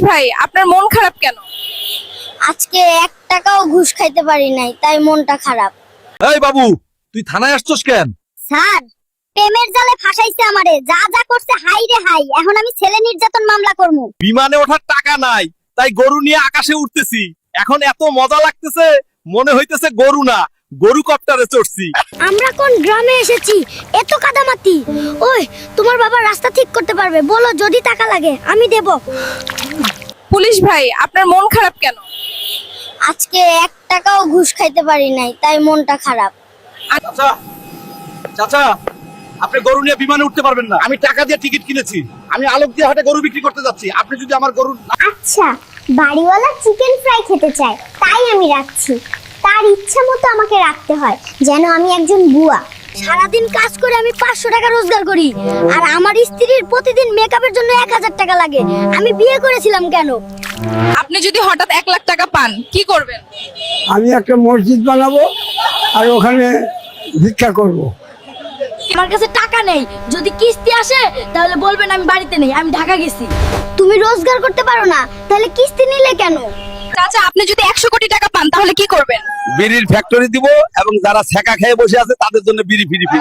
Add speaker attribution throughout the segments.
Speaker 1: ভাই, আপনার মন খারাপ কেন?
Speaker 2: আজকে 1 টাকাও ঘুষ খাইতে পারি নাই, তাই মনটা খারাপ।
Speaker 3: এই বাবু, তুই থানায় আসছস কেন?
Speaker 2: স্যার, প্রেমের জালে ফাঁসাইছে আমারে, যা যা করছে হাই রে হাই। এখন আমি ছেলে নির্যাতন মামলা করব।
Speaker 3: বিমানে ওঠার টাকা নাই, তাই গরু নিয়ে আকাশে উঠতেছি। এখন এত মজা লাগতেছে, মনে হইতেছে গরু না, গরু কপ্টারে চড়ছি।
Speaker 2: আমরা কোন গ্রামে এসেছি? এত কাদামাটি। ওই, তোমার বাবা রাস্তা ঠিক করতে পারবে, বলো যদি টাকা লাগে আমি দেব।
Speaker 1: পুলিশ ভাই, আপনার মন খারাপ কেন?
Speaker 2: আজকে 1 টাকাও ঘুষ খাইতে পারি নাই, তাই মনটা খারাপ।
Speaker 3: চাচা, চাচা, আপনি গরু নিয়ে বিমানে উঠতে পারবেন না। আমি টাকা দিয়ে টিকিট কিনেছি। আমি আলোক দিয়ে হাটে গরু বিক্রি করতে যাচ্ছি। আপনি যদি আমার গরু...
Speaker 2: আচ্ছা, বাড়িওয়ালা চিকেন ফ্রাই খেতে চায়, তাই আমি রাখছি। তার ইচ্ছা মতো আমাকে রাখতে হয়, যেন আমি একজন বুয়া। সারাদিন কাজ করে আমি 500 টাকা রোজগার করি, আর আমার স্ত্রীর প্রতিদিন মেকআপের জন্য 1000 টাকা লাগে। আমি বিয়ে করেছিলাম কেন?
Speaker 1: আপনি যদি হঠাৎ 1 লাখ টাকা পান, কি করবেন?
Speaker 4: আমি একটা মসজিদ বানাবো আর ওখানে ভিক্ষা করব।
Speaker 2: আমার কাছে টাকা নেই, যদি কিস্তি আসে তাহলে বলবেন আমি বাড়িতে নেই, আমি ঢাকা গেছি। তুমি রোজগার করতে পারো না, তাহলে কিস্তি নিলে কেন?
Speaker 1: চাচা, আপনি যদি 100 কোটি টাকা পান, তাহলে কি করবেন?
Speaker 3: বিড়ির ফ্যাক্টরি দিব এবং যারা ছ্যাঁকা খেয়ে বসে আছে তাদের জন্য বিড়ি ফ্রি ফ্রি।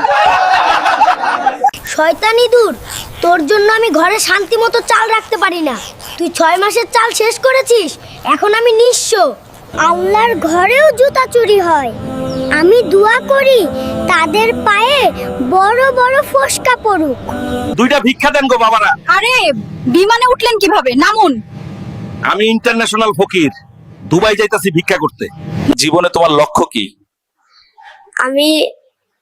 Speaker 2: শয়তানি দূর, তোর জন্য আমি ঘরে শান্তি মতো চাল রাখতে পারি না। তুই 6 মাসের চাল শেষ করেছিস, এখন আমি নিঃস্ব। আল্লাহর ঘরেও জুতা চুরি হয়। আমি দোয়া করি তাদের পায়ে বড় বড় ফোসকা পড়ুক।
Speaker 3: 2টা ভিক্ষা দেন গো বাবারা।
Speaker 1: আরে, বিমানে উঠলেন কিভাবে? নামুন।
Speaker 3: আমি ইন্টারন্যাশনাল ফকির, দুবাই যাইতাছি ভিক্ষা করতে। জীবনে তোমার লক্ষ্য কি?
Speaker 2: আমি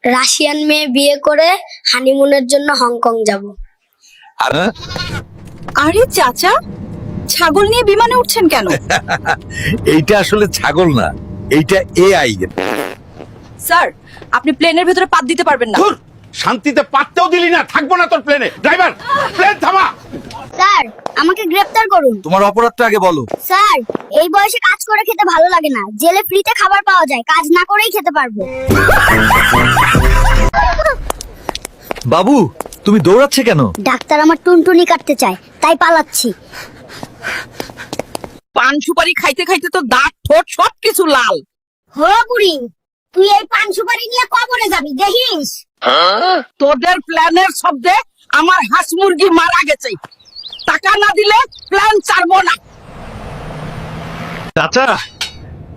Speaker 2: রাশিয়ান মেয়ে বিয়ে করে হানিমুনের জন্য হংকং যাব।
Speaker 3: আর
Speaker 1: আরে চাচা, ছাগল নিয়ে বিমানে উঠছেন কেন?
Speaker 3: এইটা আসলে ছাগল না, এইটা এআই।
Speaker 1: স্যার, আপনি প্লেনের ভেতরে পাত দিতে পারবেন না।
Speaker 3: ধুর, শান্তিতে পাততেও দিলি না, থাকবো না তোর প্লেনে। ড্রাইভার, প্লেন থামা।
Speaker 2: স্যার, আমাকে গ্রেফতার করুন।
Speaker 3: তোমার অপরাধটা আগে বলো।
Speaker 2: স্যার, এই বয়সে কাজ করে খেতে ভালো লাগে না। জেলে ফ্রিতে খাবার পাওয়া যায়, কাজ না করেই খেতে পারবো।
Speaker 3: বাবু, তুমি দৌড়াচ্ছে কেন?
Speaker 2: ডাক্তার আমার টুনটুনি কাটতে চায়, তাই পালাচ্ছি।
Speaker 1: পান সুপারি খাইতে খাইতে তো দাঁত ঠোঁট সবকিছু লাল।
Speaker 2: হো বুড়ি, তুই এই পান সুপারি নিয়ে কবরে যাবি, দেখিস।
Speaker 1: তোদের প্ল্যানের শব্দে আমার হাঁস মুরগি মারা গেছে। টাকা না দিলে প্ল্যান ছাড়বো না।
Speaker 3: চাচা,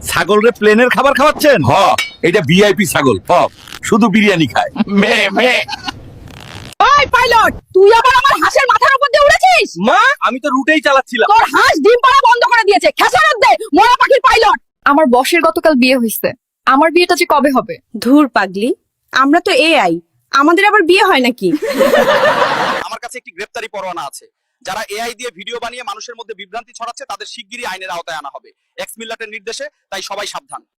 Speaker 3: ছাগল রে প্লেনের খাবার খাওয়াচ্ছেন? হ, এটা ভিআইপি ছাগল। হ, শুধু বিরিয়ানি খায়। মে মে।
Speaker 1: ওই পাইলট, তুই আবার আমার হাঁসের মাথার উপর দিয়ে উড়েছিস?
Speaker 3: মা, আমি তো রুটেই চালাচ্ছিলাম।
Speaker 1: তোর হাঁস ডিম পাড়া বন্ধ করে দিয়েছে। খেসারত দে, মরা পাখির পাইলট। আমার বসের গতকাল বিয়ে হয়েছে, আমার বিয়েটা যে কবে হবে? ধুর পাগলি, আমরা তো এআই, আমাদের আবার বিয়ে হয় নাকি?
Speaker 3: আমার কাছে একটি গ্রেফতারি পরোয়ানা আছে। যারা এআই দিয়ে ভিডিও বানিয়ে মানুষের মধ্যে বিভ্রান্তি ছড়াচ্ছে তাদের শিগগিরই আইনের আওতায় আনা হবে। এক্স মিল্লাটের নির্দেশে, তাই সবাই সাবধান।